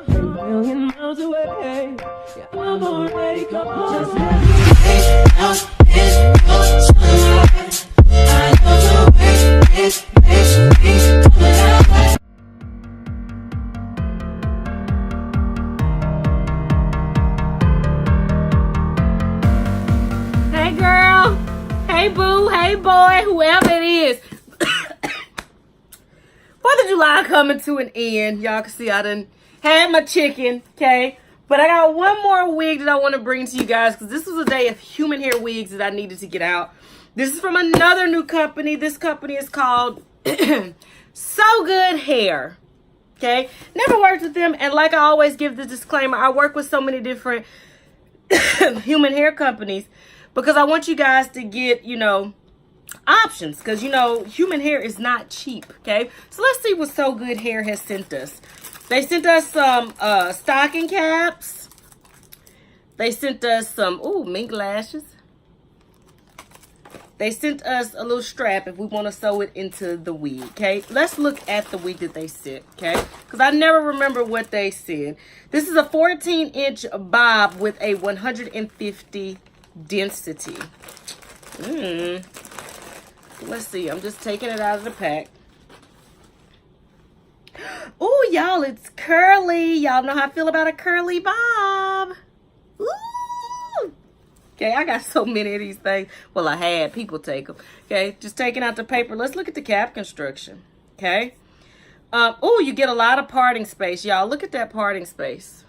a million miles away. Yeah, I'm already gone. Just hey girl, hey boo, hey boy, whoever it is. 4th of July coming to an end. Y'all can see I done had my chicken, okay? But I got one more wig that I want to bring to you guys because this was a day of human hair wigs that I needed to get out. This is from another new company. This company is called Sogoodhair, okay? Never worked with them, and like I always give the disclaimer, I work with so many different human hair companies because I want you guys to get, you know, options, because you know human hair is not cheap. Okay, so let's see what Sogoodhair has sent us. They sent us some stocking caps. They sent us some mink lashes. They sent us a little strap if we want to sew it into the wig. Okay, let's look at the wig that they sent. Okay, because I never remember what they said. This is a 14-inch bob with a 150 density. Let's see. I'm just taking it out of the pack. Oh, y'all, it's curly. Y'all know how I feel about a curly bob. Ooh. Okay, I got so many of these things. Well, I had people take them. Okay, just taking out the paper. Let's look at the cap construction. Okay. You get a lot of parting space. Y'all, look at that parting space.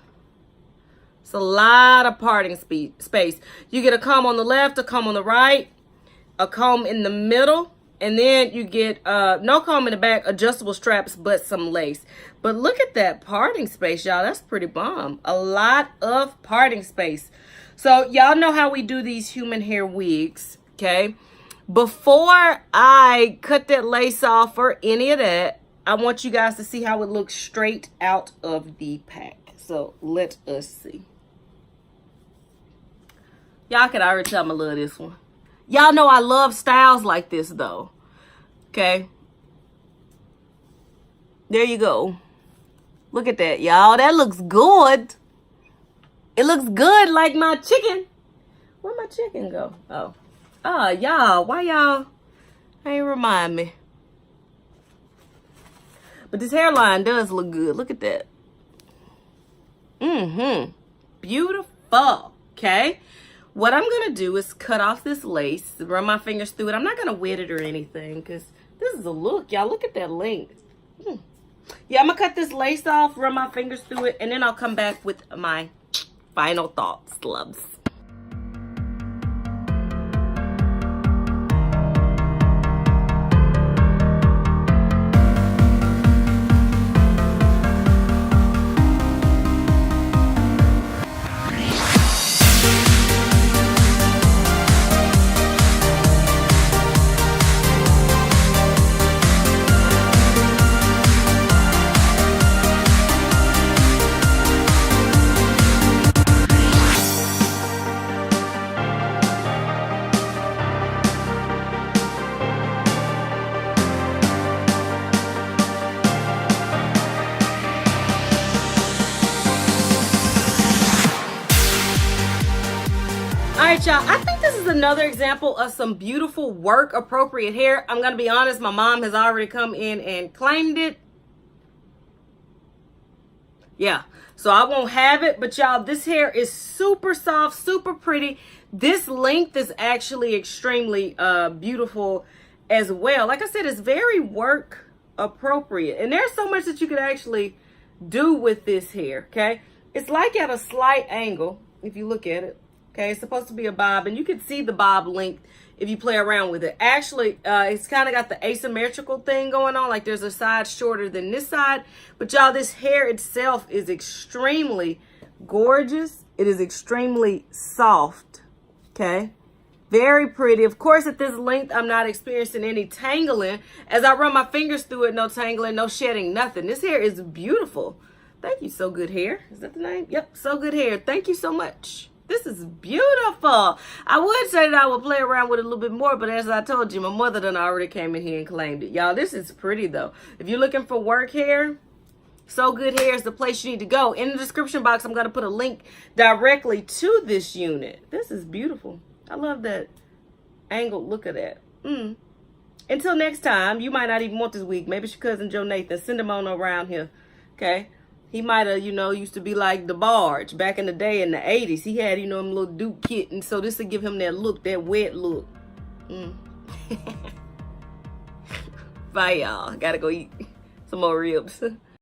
It's a lot of parting space. You get a comb on the left, a comb on the right, a comb in the middle, and then you get no comb in the back, adjustable straps, but some lace. But look at that parting space, y'all. That's pretty bomb. A lot of parting space. So y'all know how we do these human hair wigs, okay? Before I cut that lace off or any of that, I want you guys to see how it looks straight out of the pack. So let us see. Y'all can already tell I love this one. Y'all know I love styles like this, though. Okay. There you go. Look at that, y'all. That looks good. It looks good like my chicken. Where'd my chicken go? Oh. Oh, y'all. Why y'all ain't remind me? But this hairline does look good. Look at that. Beautiful. Okay. What I'm going to do is cut off this lace, run my fingers through it. I'm not going to wet it or anything because this is a look. Y'all, look at that length. Yeah, I'm going to cut this lace off, run my fingers through it, and then I'll come back with my final thoughts, loves. Alright, y'all, I think this is another example of some beautiful work appropriate hair. I'm gonna be honest, my mom has already come in and claimed it. Yeah, so I won't have it, but y'all, this hair is super soft, super pretty. This length is actually extremely beautiful as well. Like I said, it's very work appropriate, and there's so much that you could actually do with this hair. Okay, it's like at a slight angle if you look at it. Okay, it's supposed to be a bob, and you can see the bob length if you play around with it. Actually, it's kind of got the asymmetrical thing going on, like there's a side shorter than this side. But y'all, this hair itself is extremely gorgeous. It is extremely soft, okay? Very pretty. Of course, at this length, I'm not experiencing any tangling. As I run my fingers through it, no tangling, no shedding, nothing. This hair is beautiful. Thank you, Sogoodhair. Is that the name? Yep, Sogoodhair. Thank you so much. This is beautiful. I would say that I would play around with it a little bit more, but as I told you, my mother done already came in here and claimed it. Y'all, this is pretty, though. If you're looking for work hair, So Good Hair is the place you need to go. In the description box, I'm going to put a link directly to this unit. This is beautiful. I love that angled look of that. Until next time, you might not even want this wig. Maybe it's your cousin Joe Nathan. Send him on around here, okay? He might have, you know, used to be like the Barge back in the day in the 80s. He had, you know, them little Duke kit. And so this will give him that look, that wet look. Bye, y'all. Gotta go eat some more ribs.